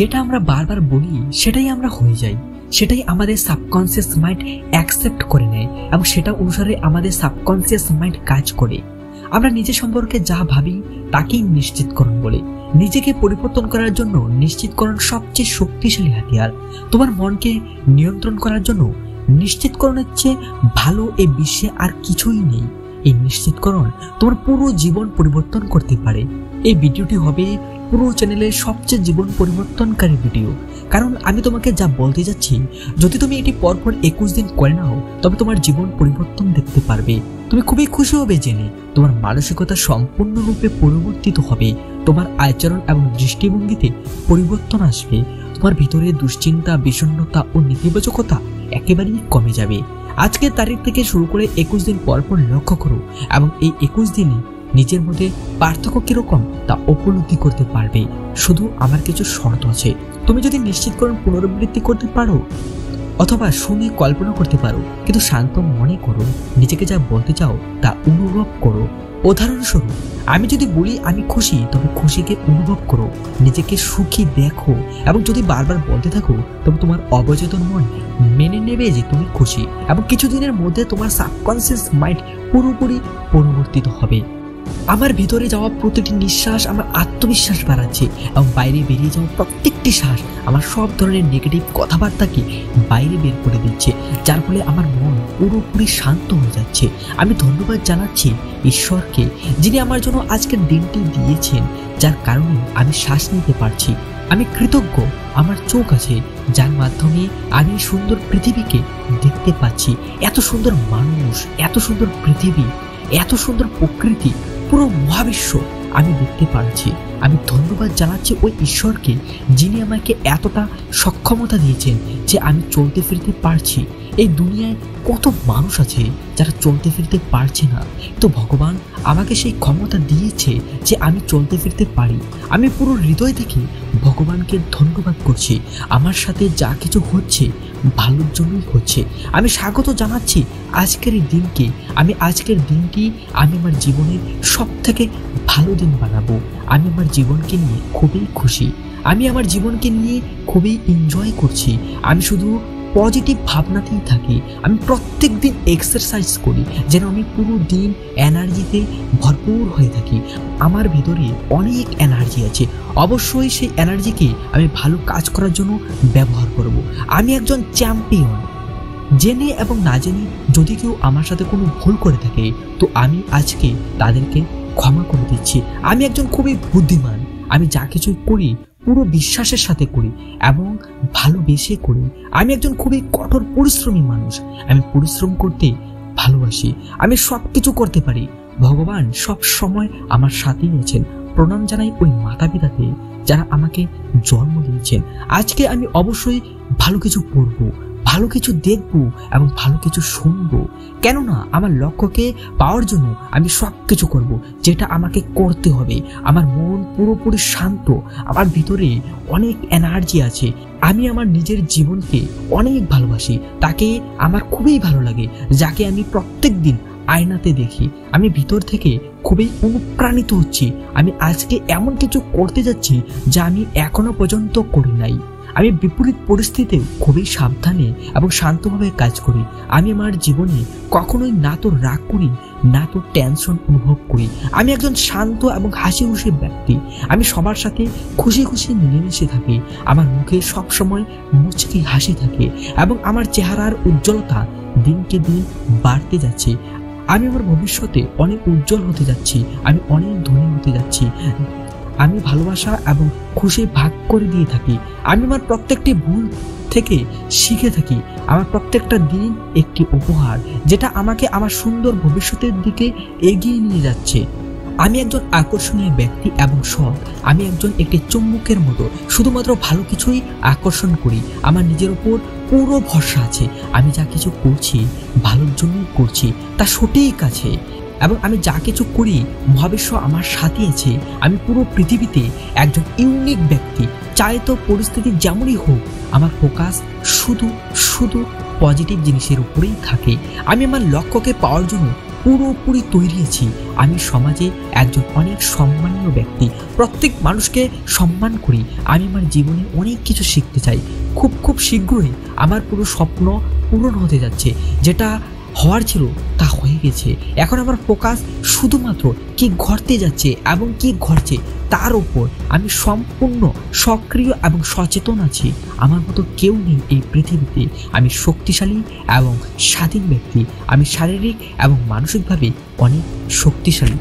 যেটা আমরা বারবার বলি সেটাই আমরা হয়ে যাই, সেটাই আমাদের সাবকনসিয়াস মাইন্ড অ্যাকসেপ্ট করে নেয় এবং সেটা অনুসারে আমাদের সাবকনসিয়াস মাইন্ড কাজ করে। আমরা নিজের সম্পর্কে যা ভাবি তাকেই নিশ্চিতকরণ বলে। নিজেকে পরিবর্তন করার জন্য নিশ্চিতকরণ সবচেয়ে শক্তিশালী হাতিয়ার। তোমার মনকে নিয়ন্ত্রণ করার জন্য নিশ্চিতকরণের চেয়ে ভালো এই বিশ্বে আর কিছুই নেই। এই নিশ্চিতকরণ তোমার পুরো জীবন পরিবর্তন করতে পারে। এই ভিডিওটি হবে পুরো চ্যানেলের সবচেয়ে জীবন পরিবর্তনকারী ভিডিও, কারণ আমি তোমাকে যা বলতে যাচ্ছি, যদি তুমি এটি পরপর 21 দিন করে নাও তবে তোমার জীবন পরিবর্তন দেখতে পারবে। তুমি খুবই খুশি হবে জেনে তোমার মানসিকতা সম্পূর্ণরূপে পরিবর্তিত হবে, তোমার আচরণ এবং দৃষ্টিভঙ্গিতে পরিবর্তন আসবে, তোমার ভিতরে দুশ্চিন্তা, বিষণ্ণতা ও নেতিবাচকতা একেবারেই কমে যাবে। আজকের তারিখ থেকে শুরু করে 21 দিন পরপর লক্ষ্য করো এবং এই 21 দিনে নিজের মধ্যে পার্থক্য কিরকম তা উপলব্ধি করতে পারবে। শুধু আমার কিছু শর্ত আছে। তুমি যদি নিশ্চিতকরণ পুনরাবৃত্তি করতে পারো অথবা শুনে কল্পনা করতে পারো, কিন্তু শান্ত মনে করো, নিজেকে যা বলতে চাও তা অনুভব করো। উদাহরণস্বরূপ, আমি যদি বলি আমি খুশি, তবে খুশিকে অনুভব করো, নিজেকে সুখী দেখো এবং যদি বারবার বলতে থাকো তবে তোমার অবচেতন মন মেনে নেবে যে তুমি খুশি এবং কিছুদিনের মধ্যে তোমার সাবকনসিয়াস মাইন্ড পুরোপুরি পরিবর্তিত হবে। আমার ভিতরে যাওয়া প্রতিটি নিঃশ্বাস আমার আত্মবিশ্বাস বাড়াচ্ছে এবং বাইরে বেরিয়ে যাওয়া প্রত্যেকটি শ্বাস আমার সব ধরনের নেগেটিভ কথাবার্তাকে বাইরে বের করে দিচ্ছে, যার ফলে আমার মন পুরোপুরি শান্ত হয়ে যাচ্ছে। আমি ধন্যবাদ জানাচ্ছি ঈশ্বরকে, যিনি আমার জন্য আজকের দিনটি দিয়েছেন, যার কারণে আমি শ্বাস নিতে পারছি। আমি কৃতজ্ঞ আমার চোখ আছে, যার মাধ্যমে আমি সুন্দর পৃথিবীকে দেখতে পাচ্ছি। এত সুন্দর মানুষ, এত সুন্দর পৃথিবী, এত সুন্দর প্রকৃতি, পুরো মহাবিশ্ব আমি দেখতে পারছি। আমি ধন্যবাদ জানাচ্ছি ওই ঈশ্বরকে, যিনি আমাকে এতটা সক্ষমতা দিয়েছেন যে আমি চলতে ফিরতে পারছি। এই দুনিয়ায় কত মানুষ আছে যারা চলতে ফিরতে পারছে না, তো ভগবান আমাকে সেই ক্ষমতা দিয়েছে যে আমি চলতে ফিরতে পারি। আমি পুরো হৃদয় থেকে ভগবানকে ধন্যবাদ করছি। আমার সাথে যা কিছু হচ্ছে ভালোর জন্যই হচ্ছে। আমি স্বাগত জানাচ্ছি আজকের এই দিনকে। আমি আজকের দিনটি আমি আমার জীবনের সব থেকে ভালো দিন বানাবো। আমি আমার জীবনকে নিয়ে খুবই খুশি। আমি আমার জীবনকে নিয়ে খুবই এনজয় করছি। আমি শুধু পজিটিভ ভাবনাতেই থাকি। আমি প্রত্যেক দিন এক্সারসাইজ করি যেন আমি পুরো দিন এনার্জিতে ভরপুর হয়ে থাকি। আমার ভিতরে অনেক এনার্জি আছে, অবশ্যই সেই এনার্জিকে আমি ভালো কাজ করার জন্য ব্যবহার করব। আমি একজন চ্যাম্পিয়ন। জেনে এবং না জেনে যদি কেউ আমার সাথে কোনো ভুল করে থাকে তো আমি আজকে তাদেরকে ক্ষমা করে দিচ্ছি। আমি একজন খুবই বুদ্ধিমান। আমি যা কিছু করি পুরো বিশ্বাসের সাথে করি এবং ভালোবেসে করি। আমি একজন খুবই কঠোর পরিশ্রমী মানুষ। আমি পরিশ্রম করতে ভালোবাসি। আমি সব কিছু করতে পারি। ভগবান সব সময় আমার সাথেই আছেন। প্রণাম জানাই ওই মাতা পিতাকে যারা আমাকে জন্ম দিয়েছেন। আজকে আমি অবশ্যই ভালো কিছু পড়বো, ভালো কিছু দেখব এবং ভালো কিছু শুনবো, কেননা আমার লক্ষ্যকে পাওয়ার জন্য আমি সব কিছু করব যেটা আমাকে করতে হবে। আমার মন পুরোপুরি শান্ত, আমার ভিতরে অনেক এনার্জি আছে। আমি আমার নিজের জীবনকে অনেক ভালোবাসি, তাকে আমার খুবই ভালো লাগে, যাকে আমি প্রত্যেক দিন আয়নাতে দেখি। আমি ভিতর থেকে খুবই অনুপ্রাণিত হচ্ছি। আমি আজকে এমন কিছু করতে যাচ্ছি যা আমি এখনো পর্যন্ত করি নাই। আমি বিপরীত পরিস্থিতিতেও খুবই সাবধানে এবং শান্তভাবে কাজ করি। আমি আমার জীবনে কখনোই না তো রাগ করি না তো টেনশন অনুভব করি। আমি একজন শান্ত এবং হাসি খুশি ব্যক্তি। আমি সবার সাথে খুশি খুশি মিলেমিশে থাকি। আমার মুখে সবসময় মুচকি হাসি থাকে এবং আমার চেহারার উজ্জ্বলতা দিনকে দিন বাড়তে যাচ্ছে। আমি আমার ভবিষ্যতে অনেক উজ্জ্বল হতে যাচ্ছি। আমি অনেক ধনী হতে যাচ্ছি। আমি ভালোবাসা এবং খুশি ভাগ করে দিয়ে থাকি। আমি আমার প্রত্যেকটি ভুল থেকে শিখে থাকি। আমার প্রত্যেকটা দিন একটি উপহার, যেটা আমাকে আমার সুন্দর ভবিষ্যতের দিকে এগিয়ে নিয়ে যাচ্ছে। আমি একজন আকর্ষণীয় ব্যক্তি এবং সৎ। আমি একটি চুম্বকের মতো, শুধুমাত্র ভালো কিছুই আকর্ষণ করি। আমার নিজের উপর পুরো ভরসা আছে। আমি যা কিছু করছি ভালোর জন্যই করছি, তা সঠিক আছে এবং আমি যা কিছু করি মহাবিশ্ব আমার সাথে আছে। আমি পুরো পৃথিবীতে একজন ইউনিক ব্যক্তি। চাই তো পরিস্থিতি যেমনই হোক, আমার ফোকাস শুধু পজিটিভ জিনিসের উপরেই থাকে। আমি আমার লক্ষ্যকে পাওয়ার জন্য পুরোপুরি তৈরি আছি। আমি সমাজে একজন অনেক সম্মানীয় ব্যক্তি, প্রত্যেক মানুষকে সম্মান করি। আমি আমার জীবনে অনেক কিছু শিখতে চাই। খুব খুব শীঘ্রই আমার পুরো স্বপ্ন পূরণ হতে যাচ্ছে। যেটা হওয়ার ছিল তা হয়ে গেছে। এখন আমার ফোকাস শুধুমাত্র কি ঘটতে যাচ্ছে এবং কি ঘটছে তার উপর। আমি সম্পূর্ণ সক্রিয় এবং সচেতন আছি। আমার মতো কেউ নেই এই পৃথিবীতে। আমি শক্তিশালী এবং স্বাধীন ব্যক্তি। আমি শারীরিক এবং মানসিকভাবে অনেক শক্তিশালী।